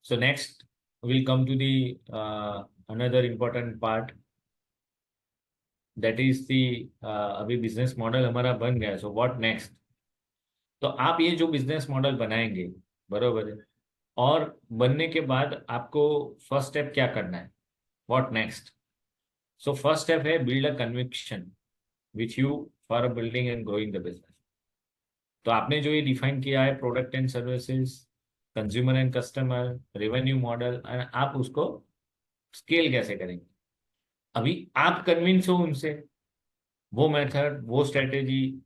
So next we'll come to the another important part, that is the अभी business model हमारा बन गया, so what next. तो आप ये जो बिजनेस मॉडल बनाएंगे, बरोबर है, और बनने के बाद आपको फर्स्ट स्टेप क्या करना है, what next. So first step है build a conviction which you for building and growing the business. तो आपने जो ये डिफाइन किया है product and services, consumer and customer, revenue model, and आप उसको स्केल कैसे करेंगे। अभी आप कन्विंस हो उनसे, वो मेथड, वो स्ट्रेटेजी,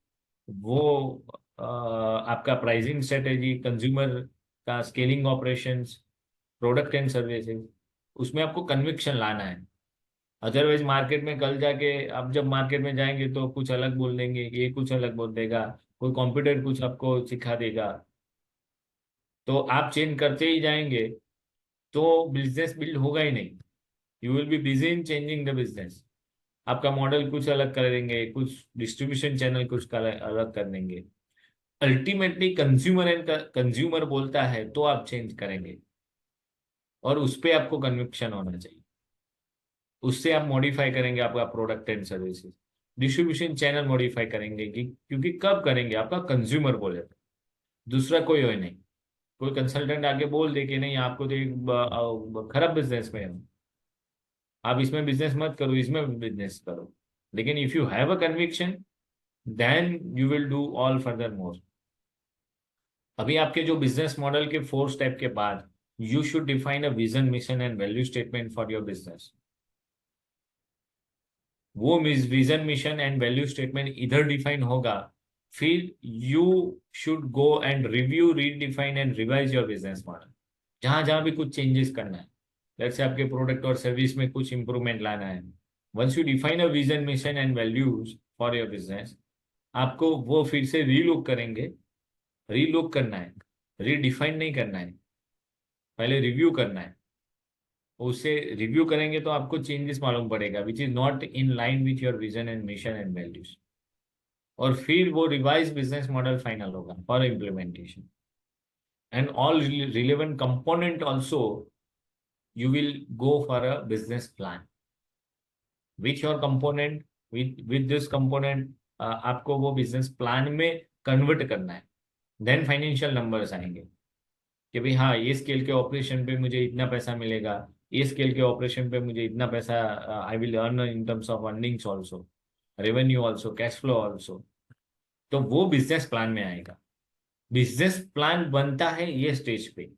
वो आपका प्राइसिंग स्ट्रेटेजी, कंज्यूमर का scaling operations, product and services, उसमें आपको कन्विक्शन लाना है। अदरवाइज मार्केट में कल जाके आप जब मार्केट में जाएंगे तो कुछ अलग बोल देंगे, ये कुछ अलग बोल देगा, कोई कॉम्पिटिटर कुछ आपको सिखा देगा, तो आप चेंज करते ही जाएंगे तो बिजनेस बिल्ड होगा ही नहीं। You will be busy in changing the business. आपका मॉडल कुछ अलग कर देंगे, कुछ डिस्ट्रीब्यूशन चैनल कुछ अलग कर देंगे। अल्टीमेटली कंज्यूमर एंड कंज्यूमर बोलता है तो आप चेंज करेंगे, और उस पर आपको कन्विक्शन होना चाहिए। उससे आप मॉडिफाई करेंगे आपका product and services, distribution channel modify करेंगे क्योंकि कब करेंगे, आपका कंज्यूमर बोले तो, दूसरा कोई हो नहीं। कोई कंसल्टेंट आके बोल दे कि नहीं आपको तो एक खराब बिजनेस में है, आप इसमें बिजनेस मत करो, इसमें बिजनेस करो। लेकिन if you have a conviction then you will do all furthermore. अभी आपके जो बिजनेस मॉडल के 4 स्टेप के बाद you should define a vision, mission and value statement for your business. वो vision, mission and value statement इधर define होगा, फिर you should go and review, redefine and revise your business model. जहां जहां भी कुछ चेंजेस करना है, जैसे आपके प्रोडक्ट और सर्विस में कुछ इंप्रूवमेंट लाना है, once you define a vision, mission and values for your business, आपको वो फिर से रीलुक करेंगे। रीलुक करना है, रीडिफाइन नहीं करना है, पहले रिव्यू करना है। उसे रिव्यू करेंगे तो आपको चेंजेस मालूम पड़ेगा which is not in line with your vision and mission and values, और फिर वो रिवाइज बिजनेस मॉडल फाइनल होगा for implementation. And all relevant component also you will go for a business plan with your component, with this component, आपको वो business plan में convert करना है। Then financial numbers आएंगे कि भाई हाँ, ये स्केल के ऑपरेशन पे मुझे इतना पैसा मिलेगा, ये स्केल के ऑपरेशन पे मुझे इतना पैसा I will earn in terms of earnings also, revenue also, cash flow also. तो वो बिजनेस प्लान में आएगा। बिजनेस प्लान बनता है ये स्टेज पे।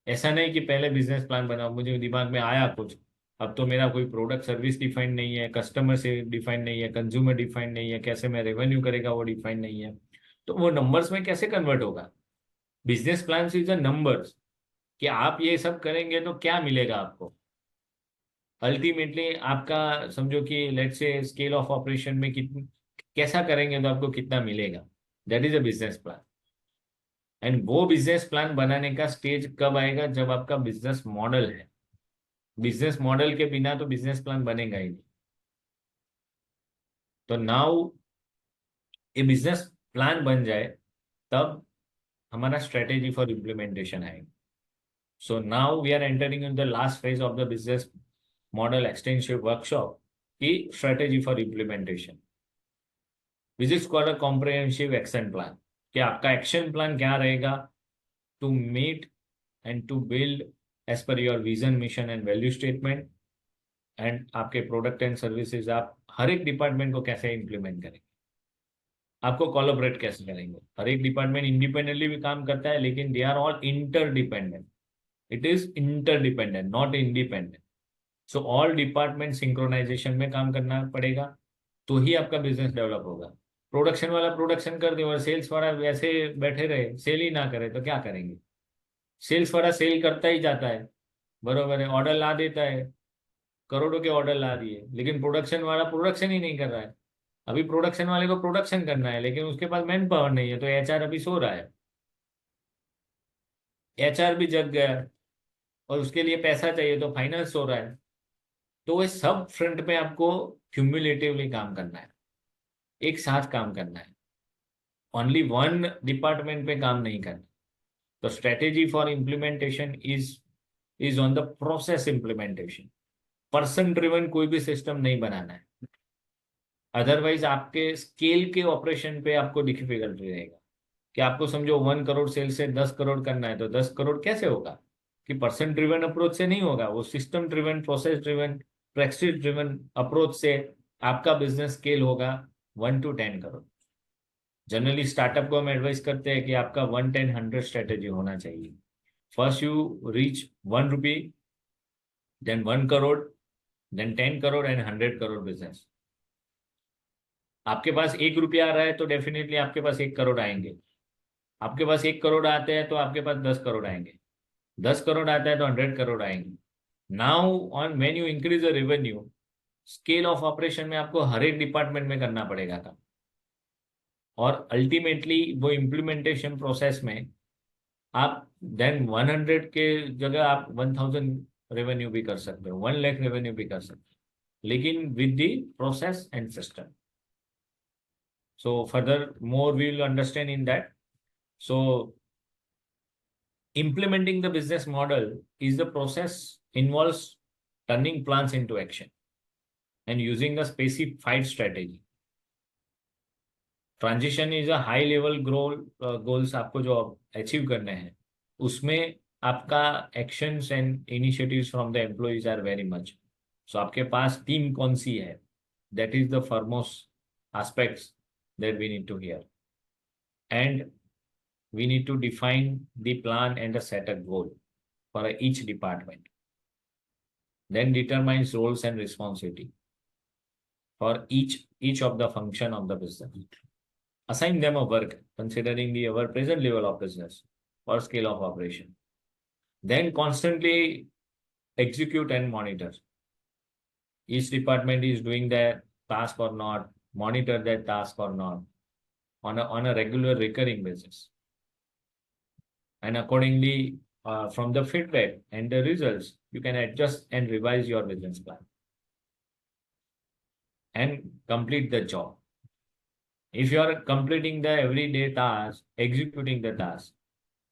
ऐसा नहीं कि पहले बिजनेस प्लान बनाओ, मुझे दिमाग में आया कुछ, अब तो मेरा कोई प्रोडक्ट सर्विस डिफाइन नहीं है, कस्टमर से डिफाइन नहीं है, कंज्यूमर डिफाइन नहीं है, कैसे मैं रेवेन्यू करेगा वो डिफाइन नहीं है, तो वो नंबर्स में कैसे कन्वर्ट होगा। Business plan is a numbers, कि आप ये सब करेंगे तो क्या मिलेगा आपको। अल्टीमेटली आपका समझो कि let's say scale of operation में कितनी, कैसा करेंगे तो आपको कितना मिलेगा, that is a business plan. And वो बिजनेस प्लान बनाने का स्टेज कब आएगा, जब आपका बिजनेस मॉडल है। बिजनेस मॉडल के बिना तो बिजनेस प्लान बनेगा ही नहीं। तो नाउ ये बिजनेस प्लान बन जाए तब हमारा स्ट्रेटेजी फॉर इम्प्लीमेंटेशन आएगा। So now we are entering in the last phase of the business model extensive workshop की strategy for implementation, which is called a comprehensive action plan. कि आपका action plan क्या रहेगा to meet and to build as per your vision, mission and value statement, and आपके product and services आप हर एक department को कैसे इंप्लीमेंट करेंगे, आपको कोलैबोरेट कैसे करेंगे। हर एक डिपार्टमेंट इंडिपेंडेंटली भी काम करता है, लेकिन they are all interdependent. It is interdependent, not independent. So all department synchronization में काम करना पड़ेगा, तो ही आपका बिजनेस डेवलप होगा। प्रोडक्शन वाला प्रोडक्शन कर दे और सेल्स वाला वैसे बैठे रहे, सेल ही ना करे तो क्या करेंगे। सेल्स वाला सेल करता ही जाता है, बरोबर है, ऑर्डर ला देता है, करोड़ों के ऑर्डर ला दिए, लेकिन प्रोडक्शन वाला प्रोडक्शन ही नहीं कर रहा है। अभी प्रोडक्शन वाले को प्रोडक्शन करना है, लेकिन उसके पास मैन पावर नहीं है, तो एचआर अभी सो रहा है। एचआर भी जग गया और उसके लिए पैसा चाहिए, तो फाइनेंस सो रहा है। तो ये सब फ्रंट पे आपको क्यूमुलेटिवली काम करना है, एक साथ काम करना है। ओनली वन डिपार्टमेंट पे काम नहीं करना। तो strategy for implementation is on the process implementation. Person driven कोई भी सिस्टम नहीं बनाना है, अदरवाइज आपके स्केल के ऑपरेशन पे आपको डिफिकल्टी रहेगा। कि आपको समझो 1 करोड़ सेल से 10 करोड़ करना है, तो 10 करोड़ कैसे होगा? कि पर्सन ड्रिवन अप्रोच से नहीं होगा, वो system driven, process driven, practice driven approach से आपका बिजनेस स्केल होगा 1 to 10 करोड़। जनरली स्टार्टअप को हम एडवाइस करते हैं कि आपका 1-10-100 स्ट्रेटेजी होना चाहिए। First you reach 1 rupee, then 1 crore, then 10 crore and 100 crore business. आपके पास 1 रुपया आ रहा है तो डेफिनेटली आपके पास 1 करोड़ आएंगे। आपके पास 1 करोड़ आते हैं तो आपके पास 10 करोड़ आएंगे। 10 करोड़ आता है तो 100 करोड़ आएंगे। Now on when you increase the revenue, scale of operation में आपको हर एक डिपार्टमेंट में करना पड़ेगा काम। और अल्टीमेटली वो इम्प्लीमेंटेशन प्रोसेस में आप देन 100 के जगह आप 1000 रेवेन्यू भी कर सकते हो, 1 लाख रेवेन्यू भी कर सकते हो, लेकिन with the process and system. So furthermore we will understand in that. सो implementing the business model is the process involves turning plans into action and using a specified strategy. Transition is a high level goals आपको जो achieve करने हैं, उसमें आपका actions and initiatives from the employees are very much. So आपके पास team कौन सी है, that is the foremost aspects that we need to hear. And we need to define the plan and set a goal for each department. Then determines roles and responsibility for each of the function of the business. Assign them a work considering the ever present level of business or scale of operation. Then constantly execute and monitor. Each department is doing their task or not, monitor that task or not on a regular recurring basis. And accordingly, from the feedback and the results, you can adjust and revise your business plan and complete the job. If you are completing the everyday task, executing the task,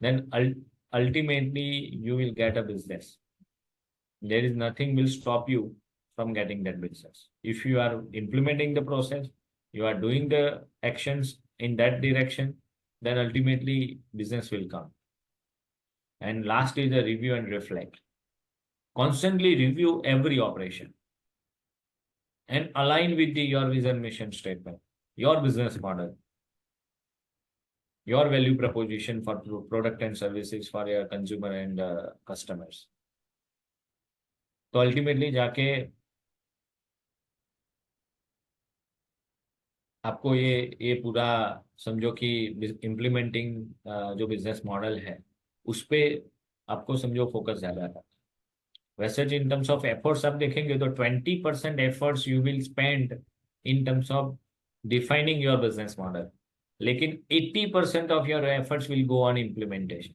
then ultimately you will get a business. There is nothing will stop you from getting that business. If you are implementing the process, you are doing the actions in that direction, then ultimately business will come. And last is the review and reflect. Constantly review every operation and align with your vision, mission statement, your business model, your value proposition for product and services for your consumer and customers. तो ultimately जाके आपको ये पूरा समझो कि implementing जो business model है उस पे आपको समझो फोकस ज़्यादा था। वैसे इन टर्म्स ऑफ एफर्ट्स आप देखेंगे तो 20% efforts you will spend in terms of defining your business model, लेकिन 80% of your efforts will go on implementation.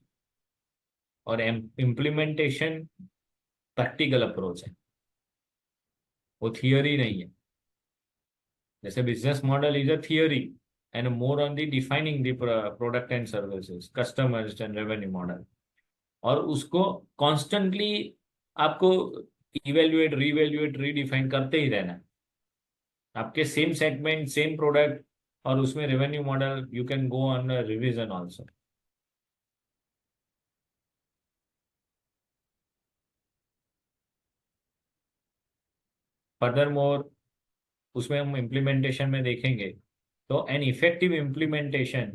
और इम्प्लीमेंटेशन प्रैक्टिकल अप्रोच है, वो थियोरी नहीं है। जैसे business model is a theory and more on the defining the product and services, customers and revenue model. और उसको constantly आपको इवेल्युएट, रीवैल्यूएट, रीडिफाइन करते ही रहना है। आपके सेम सेगमेंट, सेम प्रोडक्ट और उसमें revenue model, you can go on revision also. Further more उसमें हम इम्प्लीमेंटेशन में देखेंगे तो an effective implementation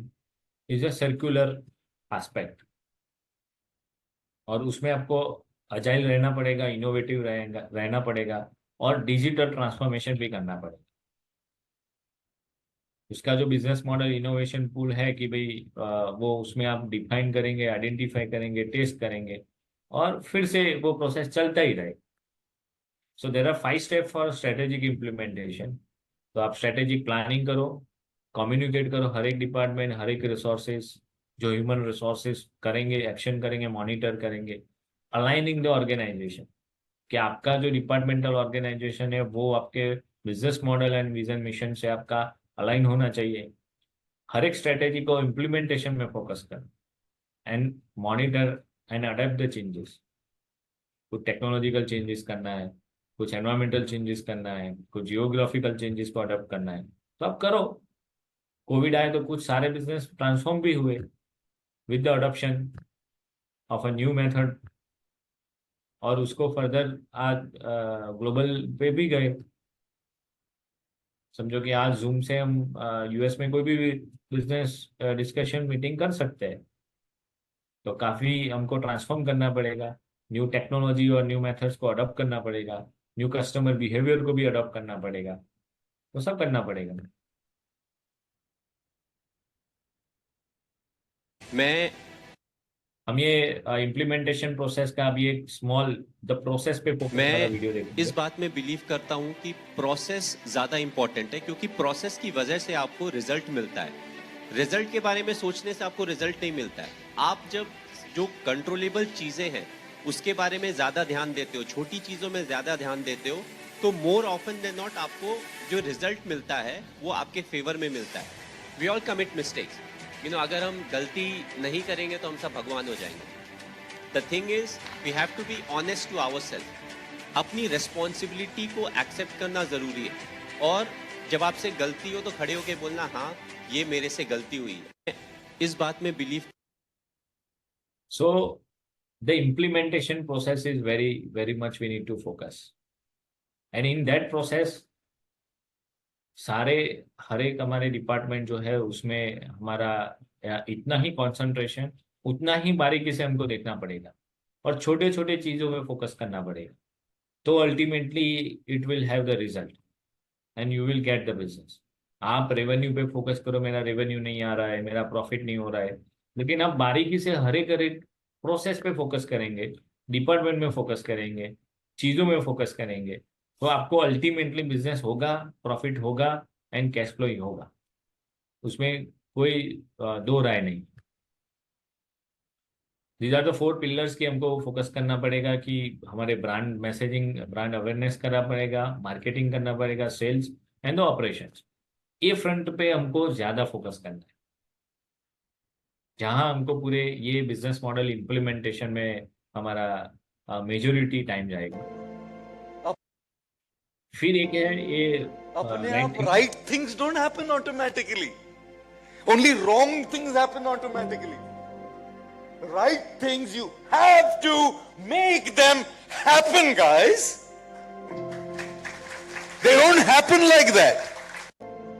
is a circular aspect. और उसमें आपको अजाइल रहना पड़ेगा, इनोवेटिव रहना पड़ेगा और डिजिटल ट्रांसफॉर्मेशन भी करना पड़ेगा। उसका जो बिजनेस मॉडल इनोवेशन पूल है कि भाई वो उसमें आप डिफाइन करेंगे, आइडेंटिफाई करेंगे, टेस्ट करेंगे और फिर से वो प्रोसेस चलता ही रहे। So there are 5 step for strategic implementation. तो आप स्ट्रेटेजिक प्लानिंग करो, कम्युनिकेट करो हर एक डिपार्टमेंट, हर एक रिसोर्सेज जो ह्यूमन रिसोर्सेज करेंगे, एक्शन करेंगे, मॉनिटर करेंगे। अलाइनिंग द ऑर्गेनाइजेशन कि आपका जो डिपार्टमेंटल ऑर्गेनाइजेशन है वो आपके business model and vision mission से आपका अलाइन होना चाहिए। हर एक स्ट्रेटेजी को इम्प्लीमेंटेशन में फोकस कर। And monitor and adapt the changes. कुछ टेक्नोलॉजिकल चेंजेस करना है, कुछ एनवायरमेंटल चेंजेस करना है, कुछ जियोग्राफिकल चेंजेस को अडेप्ट करना है, तो आप करो। कोविड आए तो कुछ सारे बिजनेस ट्रांसफॉर्म भी हुए with the adoption of a new method, और उसको फर्दर आज ग्लोबल पे भी गए। समझो कि आज जूम से हम यूएस में कोई भी बिजनेस डिस्कशन मीटिंग कर सकते हैं। तो काफ़ी हमको ट्रांसफॉर्म करना पड़ेगा, न्यू टेक्नोलॉजी और न्यू मेथड्स को अडॉप्ट करना पड़ेगा, न्यू कस्टमर बिहेवियर को भी अडॉप्ट करना पड़ेगा, तो सब करना पड़ेगा। मैं हम ये इम्प्लीमेंटेशन प्रोसेस का अभी एक स्मॉल द प्रोसेस पे फोकस वाला मैं वीडियो इस देखेंगे। बात में बिलीव करता हूं कि प्रोसेस ज़्यादा इंपॉर्टेंट है, क्योंकि प्रोसेस की वजह से आपको रिजल्ट मिलता है। रिजल्ट के बारे में सोचने से आपको रिजल्ट नहीं मिलता है। आप जब जो कंट्रोलेबल चीज़ें हैं उसके बारे में ज़्यादा ध्यान देते हो, छोटी चीज़ों में ज़्यादा ध्यान देते हो, तो मोर ऑफन देन नॉट आपको जो रिजल्ट मिलता है वो आपके फेवर में मिलता है। वी ऑल कमिट मिस्टेक्स, अगर हम गलती नहीं करेंगे तो हम सब भगवान हो जाएंगे। The thing is we have to be honest to our self. अपनी रेस्पॉन्सिबिलिटी को एक्सेप्ट करना ज़रूरी है, और जब आपसे गलती हो तो खड़े होकर बोलना, हाँ ये मेरे से गलती हुई है। इस बात में believe. So the implementation process is very very much we need to focus, and in that process सारे हर एक हमारे डिपार्टमेंट जो है उसमें हमारा इतना ही कंसंट्रेशन, उतना ही बारीकी से हमको देखना पड़ेगा, और छोटे छोटे चीज़ों में फोकस करना पड़ेगा। तो ultimately it will have the result and you will get the business. आप रेवेन्यू पे फोकस करो, मेरा रेवेन्यू नहीं आ रहा है, मेरा प्रॉफिट नहीं हो रहा है, लेकिन आप बारीकी से हर एक प्रोसेस पे फोकस करेंगे, डिपार्टमेंट में फोकस करेंगे, चीज़ों में फोकस करेंगे, तो आपको अल्टीमेटली बिजनेस होगा, प्रॉफिट होगा एंड कैश फ्लो ही होगा। उसमें कोई दो राय नहीं। These are the four pillars की हमको फोकस करना पड़ेगा कि हमारे ब्रांड मैसेजिंग, ब्रांड अवेयरनेस करना पड़ेगा, मार्केटिंग करना पड़ेगा, सेल्स एंड द ऑपरेशंस। ये फ्रंट पे हमको ज्यादा फोकस करना है, जहां हमको पूरे ये बिजनेस मॉडल इम्प्लीमेंटेशन में हमारा मेजोरिटी टाइम जाएगा। फिर एक है ये अपने राइट आप thing. right things don't happen automatically. Only wrong things happen automatically. Right things, you have to make them happen, guys. They don't happen like that.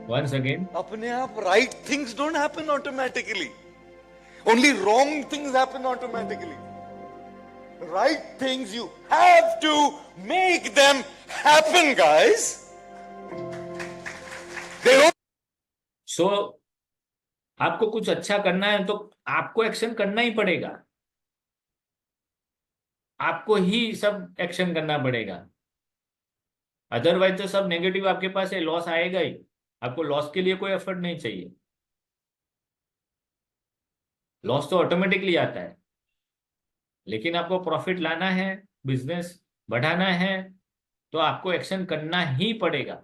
Once again, अपने आप right things don't happen automatically. Only wrong things happen automatically. Right things, you have to make them happen, guys. They don't. सो आपको कुछ अच्छा करना है तो आपको action करना ही पड़ेगा, आपको ही सब एक्शन करना पड़ेगा। अदरवाइज तो सब नेगेटिव आपके पास है, लॉस आएगा ही। आपको लॉस के लिए कोई एफर्ट नहीं चाहिए, लॉस तो ऑटोमेटिकली आता है, लेकिन आपको प्रॉफिट लाना है, बिजनेस बढ़ाना है, तो आपको एक्शन करना ही पड़ेगा।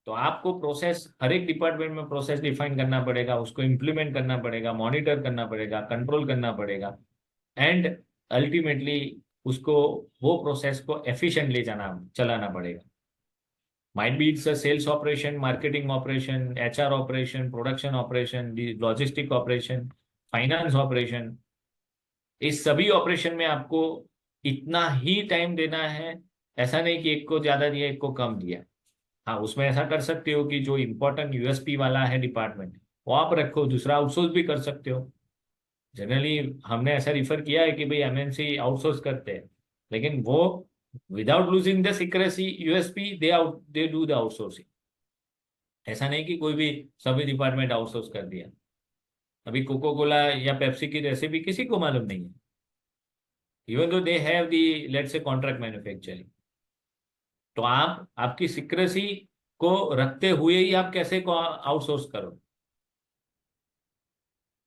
तो आपको प्रोसेस, हर एक डिपार्टमेंट में प्रोसेस डिफाइन करना पड़ेगा, उसको इम्प्लीमेंट करना पड़ेगा, मॉनिटर करना पड़ेगा, कंट्रोल करना पड़ेगा, एंड अल्टीमेटली उसको, वो प्रोसेस को एफिशिएंटली चलाना पड़ेगा। Might be it's a sales operation, marketing operation, HR operation, production operation, the logistic operation, finance operation। इस सभी ऑपरेशन में आपको इतना ही टाइम देना है। ऐसा नहीं कि एक को ज्यादा दिया, एक को कम दिया। हाँ, उसमें ऐसा कर सकते हो कि जो इम्पोर्टेंट यूएसपी वाला है डिपार्टमेंट, वो आप रखो, दूसरा आउटसोर्स भी कर सकते हो। जनरली हमने ऐसा रिफर किया है कि भाई एमएनसी आउटसोर्स करते हैं, लेकिन वो without losing the secrecy USP they do the outsourcing. ऐसा नहीं कि कोई भी सभी डिपार्टमेंट आउटसोर्स कर दिया। अभी कोको कोला या पेप्सी की रेसिपी किसी को मालूम नहीं है, even though they have the let's say contract manufacturing. तो आप आपकी सिक्रेसी को रखते हुए ही आप कैसे आउटसोर्स करो,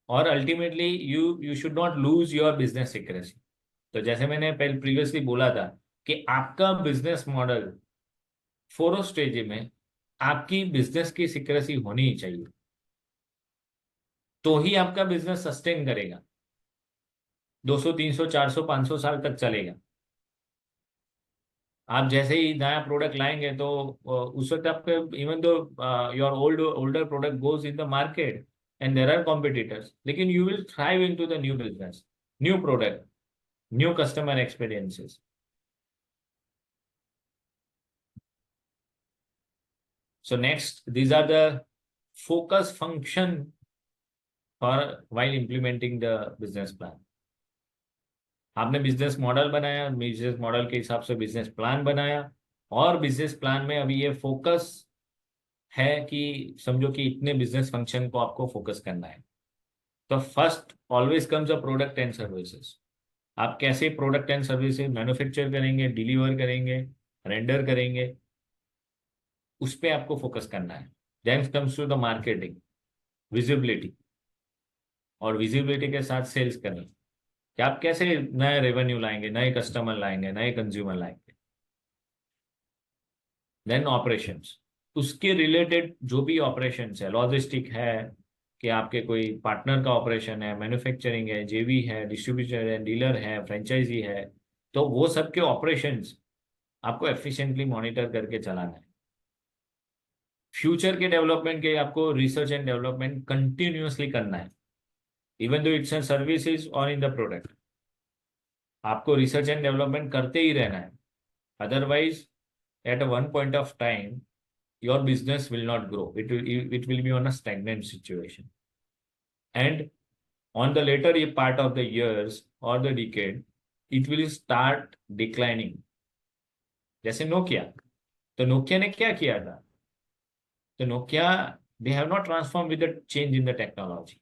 और ultimately you should not lose your business secrecy. तो जैसे मैंने पहले प्रीवियसली बोला था कि आपका बिजनेस मॉडल फोरो स्टेज में आपकी बिजनेस की सिक्रेसी होनी ही चाहिए। तो ही आपका बिजनेस सस्टेन करेगा, 200 300 400 500 साल तक चलेगा। आप जैसे ही नया प्रोडक्ट लाएंगे तो उस वक्त आपके, even though your older product goes in the market and there are competitors, लेकिन you will thrive into the new business, new product, new customer experiences. So next, these are the focus function for while implementing the business plan. आपने business model बनाया, business model के हिसाब से business plan बनाया, और business plan में अभी ये फोकस है कि समझो कि इतने बिजनेस फंक्शन को आपको फोकस करना है। तो first always comes a product and services. आप कैसे प्रोडक्ट एंड सर्विसेज मैन्युफैक्चर करेंगे, डिलीवर करेंगे, रेंडर करेंगे, उस पर आपको फोकस करना है। Then comes to the marketing, visibility, और विजिबिलिटी के साथ सेल्स करें कि आप कैसे नए रेवेन्यू लाएंगे, नए कस्टमर लाएंगे, नए कंज्यूमर लाएंगे। देन ऑपरेशंस, उसके रिलेटेड जो भी ऑपरेशंस है, लॉजिस्टिक है कि आपके कोई पार्टनर का ऑपरेशन है, मैन्युफैक्चरिंग है, जेवी है, डिस्ट्रीब्यूटर है, डीलर है, फ्रेंचाइजी है, तो वो सब के ऑपरेशंस आपको एफिशिएंटली मॉनिटर करके चलाना है। फ्यूचर के डेवलपमेंट के आपको रिसर्च एंड डेवलपमेंट कंटिन्यूअसली करना है, इवन दो इट्स सर्विसेज और इन द प्रोडक्ट, आपको रिसर्च एंड डेवलपमेंट करते ही रहना है। Otherwise at one point of time your business will not grow. It will be on a stagnant situation. And on the later part of the years or the decade, it will start declining. जैसे Nokia, तो Nokia ने क्या किया था? तो Nokia, they have not transformed with the change in the technology.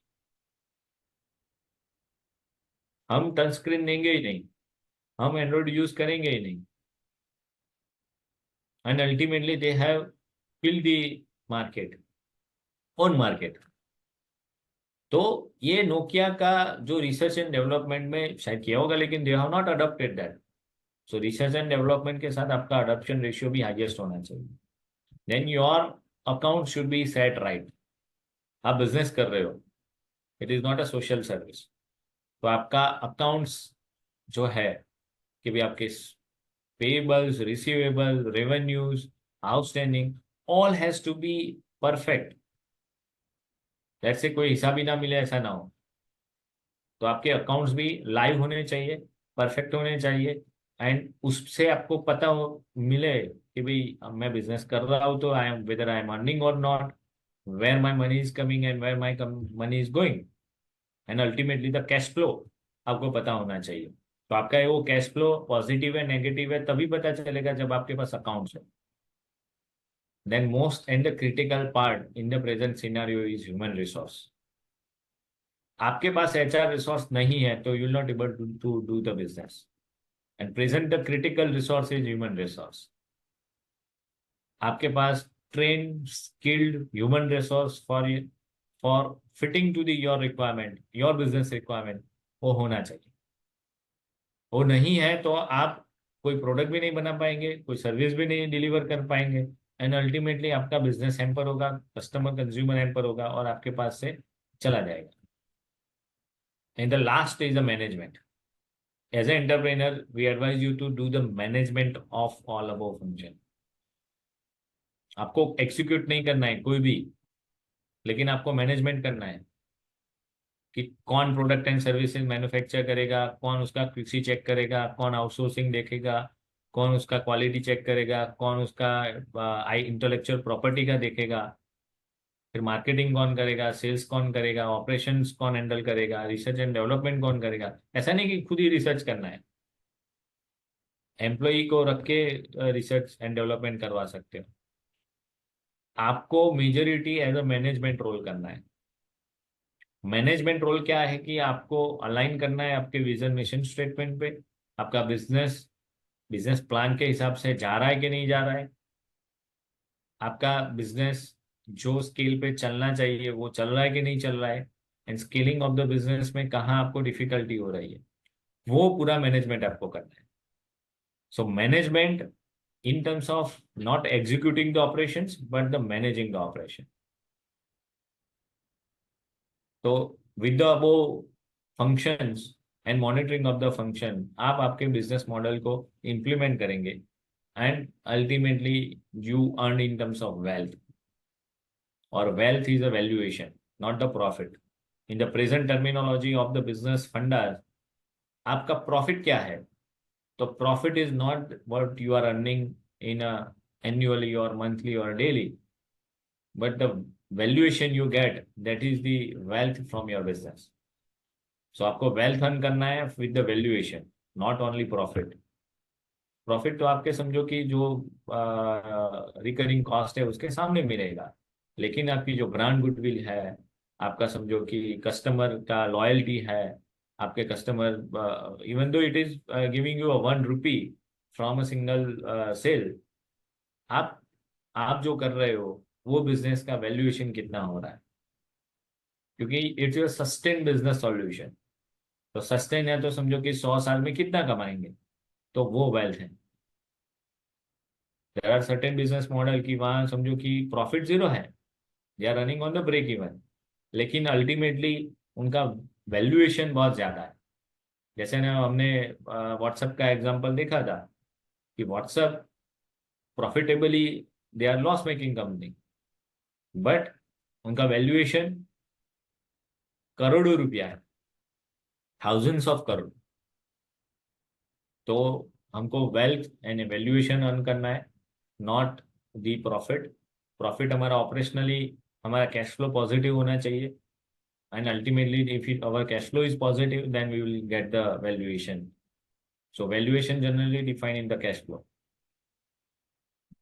हम touch screen देंगे ही नहीं, हम एंड्रॉइड यूज करेंगे ही नहीं, and ultimately they have killed the market, own market. तो ये नोकिया का जो रिसर्च एंड डेवलपमेंट में शायद किया होगा, लेकिन they have not adopted that. So research and development के साथ आपका अडॉप्शन रेशियो भी हाईएस्ट होना चाहिए। Then your account should be set right. आप बिजनेस कर रहे हो, it is not a social service, तो आपका अकाउंट्स जो है कि भी आपके payables, receivable, revenues, outstanding, all has to be perfect. जैसे कोई हिसाब ही ना मिले, ऐसा ना हो। तो आपके अकाउंट्स भी लाइव होने चाहिए, परफेक्ट होने चाहिए, एंड उससे आपको पता हो मिले कि भाई अब मैं बिजनेस कर रहा हूँ तो I am, whether I am earning और not, where my money is coming and where my money is going, and ultimately the cash flow आपको पता होना चाहिए। तो आपका वो कैश फ्लो पॉजिटिव है, नेगेटिव है, तभी पता चलेगा जब आपके पास अकाउंट्स है। Then most and the critical part in the present scenario is human resource. आपके पास एचआर रिसोर्स नहीं है तो you will not able to do the business, and present the critical resource is human resource. आपके पास train skilled human resource for fitting to the your requirement, your business requirement, वो होना चाहिए। वो नहीं है तो आप कोई प्रोडक्ट भी नहीं बना पाएंगे, कोई सर्विस भी नहीं डिलीवर कर पाएंगे, एंड अल्टीमेटली आपका बिजनेस हैम्पर होगा, कस्टमर कंज्यूमर हैम्पर होगा, और आपके पास से चला जाएगा। And the last is the management. As an entrepreneur, we advise you to do the management of all above function. आपको एक्सिक्यूट नहीं करना है कोई भी, लेकिन आपको मैनेजमेंट करना है कि कौन प्रोडक्ट एंड सर्विसेज मैन्युफैक्चर करेगा, कौन उसका क्यूसी चेक करेगा, कौन आउटसोर्सिंग देखेगा, कौन उसका क्वालिटी चेक करेगा, कौन उसका इंटेलेक्चुअल प्रॉपर्टी का देखेगा, फिर मार्केटिंग कौन करेगा, सेल्स कौन करेगा, ऑपरेशंस कौन हैंडल करेगा, रिसर्च एंड डेवलपमेंट कौन करेगा। ऐसा नहीं कि खुद ही रिसर्च करना है, एम्प्लॉई को रख के रिसर्च एंड डेवलपमेंट करवा सकते हो। आपको majority as a management role करना है। मैनेजमेंट रोल क्या है कि आपको अलाइन करना है आपके विजन मिशन स्टेटमेंट पे, आपका बिजनेस प्लान के हिसाब से जा रहा है कि नहीं जा रहा है, आपका बिजनेस जो स्केल पे चलना चाहिए वो चल रहा है कि नहीं चल रहा है, and scaling of the business में कहाँ आपको डिफिकल्टी हो रही है, वो पूरा मैनेजमेंट आपको करना है। So management in terms of not executing the operations but the managing the operation. तो with the above functions and monitoring of the function आप आपके बिजनेस मॉडल को इम्प्लीमेंट करेंगे and ultimately you earn in terms of wealth, or wealth is a valuation, not the profit. In the present terminology of the business funders, आपका profit क्या है? तो profit is not what you are earning in a annually or monthly or daily, but the valuation you get, that is the wealth from your business. So आपको wealth earn करना है with the valuation, not only profit. Profit तो आपके समझो कि जो recurring cost है उसके सामने मिलेगा, लेकिन आपकी जो ब्रांड गुडविल है, आपका समझो कि कस्टमर का लॉयल्टी है, आपके customer even though it is giving you 1 rupee from a single sale, आप जो कर रहे हो वो बिजनेस का वैल्यूएशन कितना हो रहा है, क्योंकि it's your sustain business solution. तो सस्टेन है तो समझो कि 100 साल में कितना कमाएंगे, तो वो वेल्थ है। There are certain business model की वहां समझो कि प्रॉफिट जीरो है, they are running on the break even, लेकिन अल्टीमेटली उनका वैल्यूएशन बहुत ज्यादा है। जैसे ना हमने व्हाट्सएप का एग्जांपल देखा था कि WhatsApp profitably they are loss making company, but उनका वैल्यूएशन करोड़ों रुपया है, थाउजेंड्स ऑफ करोड़। तो हमको वेल्थ एंड वैल्यूएशन अर्न करना है, नॉट दी प्रॉफिट। प्रॉफिट हमारा ऑपरेशनली, हमारा कैश फ्लो पॉजिटिव होना चाहिए, and ultimately if our cash flow is positive then we will get the valuation. So valuation generally defined in the cash flow.